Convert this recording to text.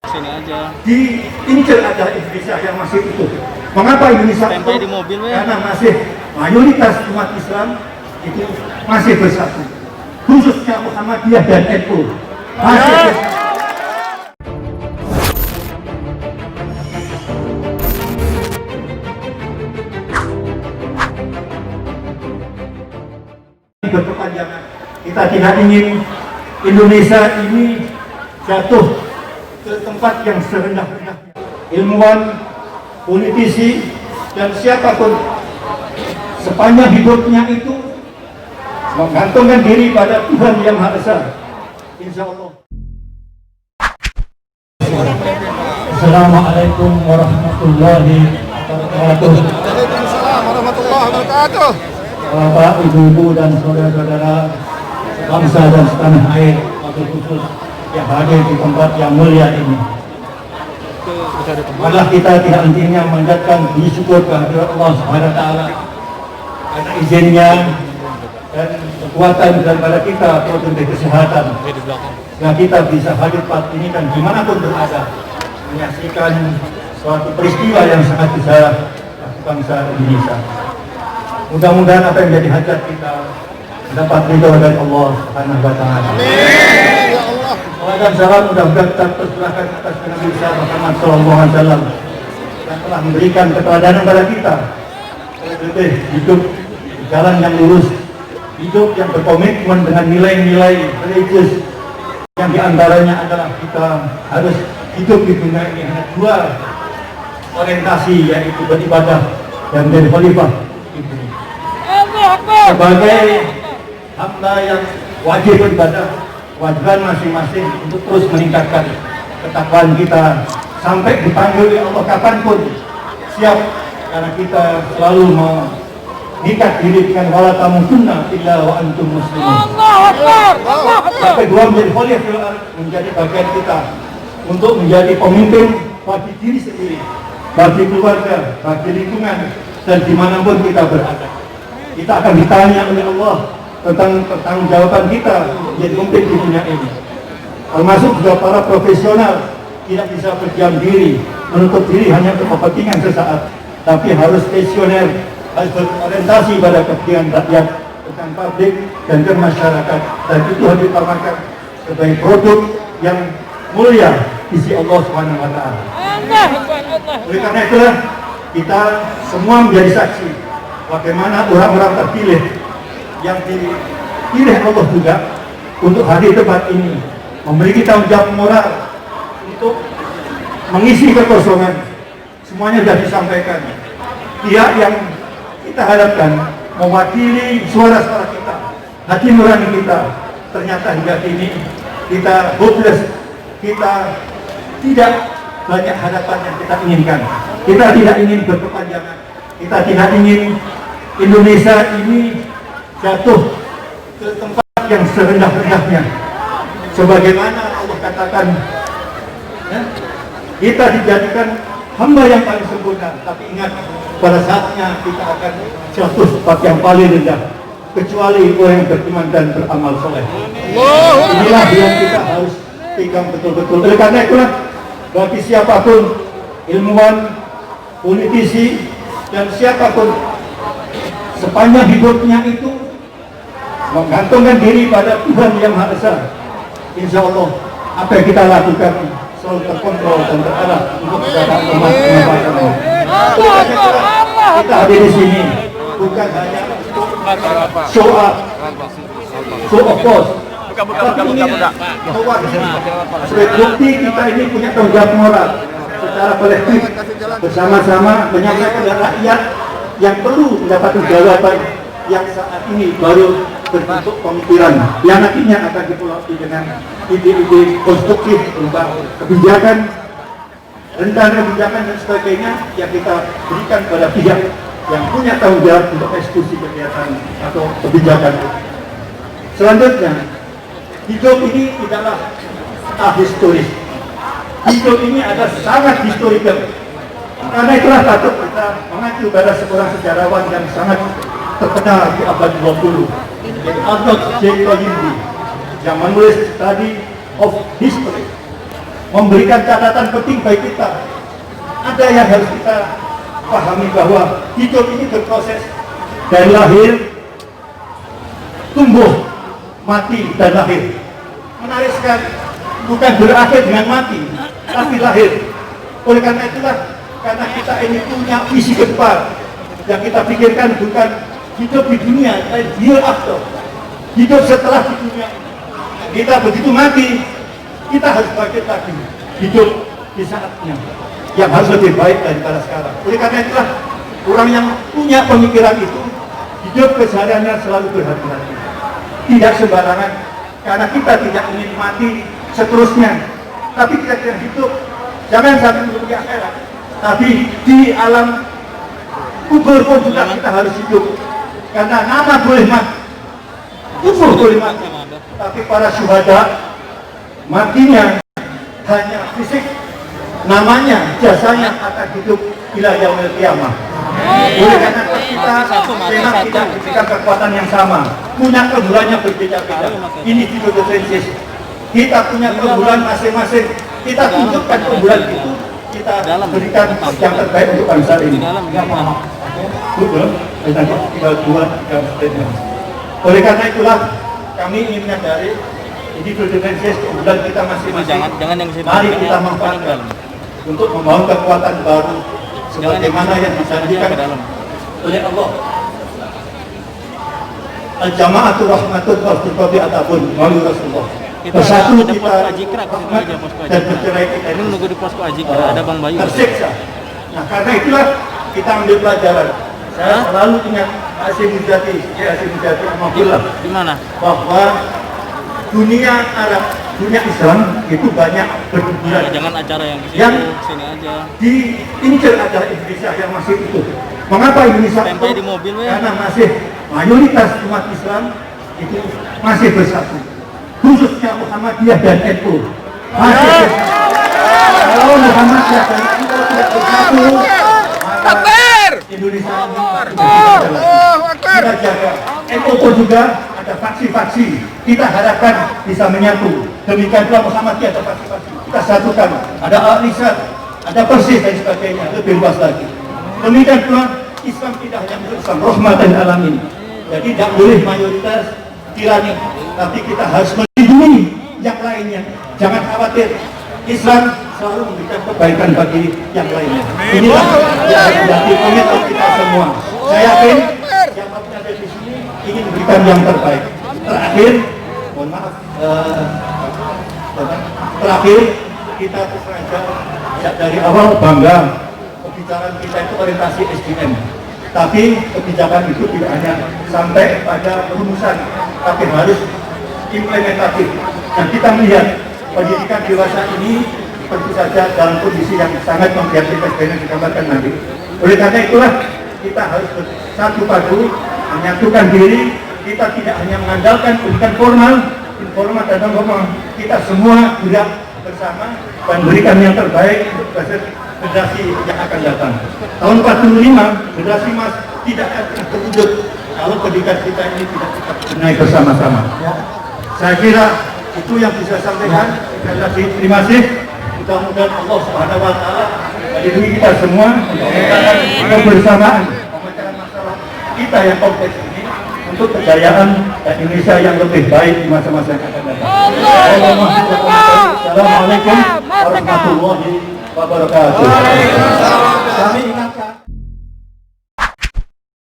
Sini aja. Diincar aja Indonesia yang masih utuh. Mengapa Indonesia Sampai utuh? di mobil, Karena masih mayoritas umat Islam itu masih bersatu. Khususnya Muhammadiyah dan NU masih bersatu. Berkepanjangan. Kita tidak ingin Indonesia ini jatuh ke tempat yang serendah-rendahnya. Ilmuwan, politisi, dan siapapun sepanjang hidupnya itu menggantungkan diri pada Tuhan Yang Maha Esa. Insya Allah. Assalamualaikum warahmatullahi wabarakatuh. Waalaikumsalam warahmatullahi wabarakatuh. Bapak, Ibu-ibu, dan saudara-saudara bangsa dan setanah air, wabil khusus yang hadir di tempat yang mulia ini. Malah kita tidak hentinya mengucapkan puji syukur kehadirat Allah Subhanahu wa taala karena izinnya dan kekuatan daripada kita untuk kesehatan. Sehingga kita bisa hadir pada ini dan dimanapun berada menyaksikan suatu peristiwa yang sangat besar bangsa Indonesia. Mudah-mudahan apa yang menjadi hajat kita dapat ridho dari Allah Subhanahu wa taala. Amin ya Allah. Dan salam mudah-mudahan kita persilahkan atas Nabi Muhammad sallallahu alaihi wasallam yang telah memberikan keteladanan kepada kita lebih hidup di jalan yang lurus, hidup yang berkomitmen dengan nilai-nilai religius yang diantaranya adalah kita harus hidup di dunia ini hanya dua orientasi, yaitu beribadah dan menjadi khalifah. Sebagai hamba yang wajib beribadah, kewajiban masing-masing untuk terus meningkatkan ketakwaan kita sampai dipanggil oleh Allah kapanpun siap, karena kita selalu mengikat diri dengan wala tamutunna illa wa antum muslimun. Sampai dua menjadi khalifah, menjadi bagian kita untuk menjadi pemimpin bagi diri sendiri, bagi keluarga, bagi lingkungan, dan dimanapun kita berada. Kita akan ditanya oleh Allah tentang pertanggungjawaban kita menjadi pemimpin di dunia ini. Termasuk juga para profesional tidak bisa berdiam diri, menutup diri hanya untuk kepentingan sesaat, tapi harus visioner, harus berorientasi pada kepentingan rakyat, tentang publik dan ke masyarakat, dan itu harus ditamakan sebagai produk yang mulia di sisi Allah Subhanahu wa taala. Oleh karena itulah kita semua menjadi saksi bagaimana orang-orang terpilih yang dipilih Allah juga untuk hadir tempat ini memiliki tanggung jawab moral untuk mengisi kekosongan. Semuanya sudah disampaikan. Pihak yang kita harapkan mewakili suara-suara kita, hati nurani kita, ternyata hingga kini kita hopeless, kita tidak banyak harapan yang kita inginkan. Kita tidak ingin berkepanjangan, kita tidak ingin Indonesia ini jatuh ke tempat yang serendah-rendahnya. Sebagaimana Allah katakan, ya, kita dijadikan hamba yang paling sempurna, tapi ingat pada saatnya kita akan jatuh tempat yang paling rendah, kecuali orang yang beriman dan beramal soleh. Inilah yang kita harus pegang betul-betul. Oleh karena itulah bagi siapapun, ilmuwan, politisi, dan siapapun sepanjang hidupnya itu menggantungkan diri pada Tuhan Yang Maha Esa, insya Allah apa yang kita lakukan selalu terkontrol dan terarah untuk kesejahteraan umat manusia. Kita hadir di sini bukan hanya show up, show of force, tapi ini sebagai bukti kita ini punya tanggung jawab moral secara kolektif bersama-sama menyampaikan kepada rakyat yang perlu mendapatkan jawaban yang saat ini baru berbentuk pemikiran yang nantinya akan dipelopori dengan ide-ide konstruktif berupa kebijakan, rencana kebijakan dan sebagainya yang kita berikan pada pihak yang punya tanggung jawab untuk eksekusi kegiatan atau kebijakan. Selanjutnya, hidup ini tidaklah ahistoris. Hidup ini adalah sangat historical. Karena itulah patut kita mengacu pada seorang sejarawan yang sangat terkenal di abad 20, yaitu Arnold J. Toynbee, yang menulis Study of History. memberikan catatan penting bagi kita. Ada yang harus kita pahami bahwa hidup ini berproses dari lahir, tumbuh, mati, dan lahir. Menarik sekali, bukan berakhir dengan mati, tapi lahir. Oleh karena itulah, karena kita ini punya visi ke depan, yang kita pikirkan bukan hidup di dunia, tapi hereafter, hidup setelah di dunia. Kita begitu mati, kita harus bangkit lagi, hidup di saatnya yang harus lebih baik daripada sekarang. Oleh karena itulah, orang yang punya pemikiran itu, hidup kesehariannya selalu berhati-hati, tidak sembarangan, karena kita tidak ingin mati seterusnya, tapi kita tidak hidup, jangan sampai merugi akhirat, tapi di alam kubur pun juga kita harus hidup, karena nama boleh mati, kubur boleh mati, tapi para syuhada matinya hanya fisik, namanya, jasanya akan hidup ila yaumil qiyamah. Oleh karena kita memang tidak diberikan kekuatan yang sama, punya keunggulannya berbeda-beda. Ini differences. Kita punya keunggulan masing-masing, kita tunjukkan keunggulan itu, kita berikan yang terbaik untuk bangsa ini. Betul, tinggal 2-3 statement. Oleh karena itulah kami ingin menyadari ini differences keunggulan kita masing-masing. Mari kita manfaatkan untuk membangun kekuatan baru sebagaimana yang dijanjikan oleh Allah. Al-jama'atu rahmatun wa atabun melalui Rasulullah. Bersatu kita rahmat dan bercerai kita ini menunggu di posko Ajikra, ada Bang Bayu tersiksa. Nah karena itulah kita ambil pelajaran. Saya selalu ingat Hasyim Muzadi, alhamdulillah, di mana? bahwa dunia Arab, dunia Islam itu banyak berkuburan. Jangan acara yang di Yang sini aja. Di Incer adalah Indonesia yang masih utuh. Mengapa Indonesia Tempel utuh? di mobil, ya? Karena masih mayoritas umat Islam itu masih bersatu. Khususnya Muhammadiyah dan NU masih bersatu. Kalau Muhammadiyah dan NU tidak bersatu, maka Indonesia ini kita jaga. NU pun juga ada faksi-faksi. Kita harapkan bisa menyatu. Demikian pula Muhammadiyah ada faksi-faksi. Kita satukan. Ada Al-Islam, ada Persis dan sebagainya. Lebih luas lagi. Demikian pula Islam tidak hanya untuk Islam rahmatan alamin. Jadi tidak boleh mayoritas tirani, tapi kita harus melindungi yang lainnya. Jangan khawatir. Islam selalu memberikan kebaikan bagi yang lainnya. Inilah yang menjadi komitmen kita semua. Saya yakin siapapun yang ada di sini ingin memberikan yang terbaik. Terakhir, mohon maaf, terakhir kita sengaja sejak dari awal bangga kebijakan kita itu orientasi SDM. Tapi kebijakan itu tidak hanya sampai pada rumusan, tapi harus implementatif. Dan kita melihat pendidikan dewasa ini tentu saja dalam kondisi yang sangat memprihatinkan seperti yang digambarkan nanti. Oleh karena itulah kita harus bersatu padu, menyatukan diri. Kita tidak hanya mengandalkan pendidikan formal, informal dan non formal. Kita semua gerak bersama dan berikan yang terbaik untuk generasi yang akan datang. Tahun 45 generasi emas tidak akan terwujud kalau pendidikan kita ini tidak kita benahi bersama-sama. Saya kira itu yang bisa saya sampaikan. Terima kasih. Mudah-mudahan Allah Subhanahu wa taala melindungi kita semua, mudah-mudahan kebersamaan memecahkan masalah kita yang kompleks ini untuk kejayaan Indonesia yang lebih baik di masa-masa yang akan datang. Assalamualaikum warahmatullahi wabarakatuh.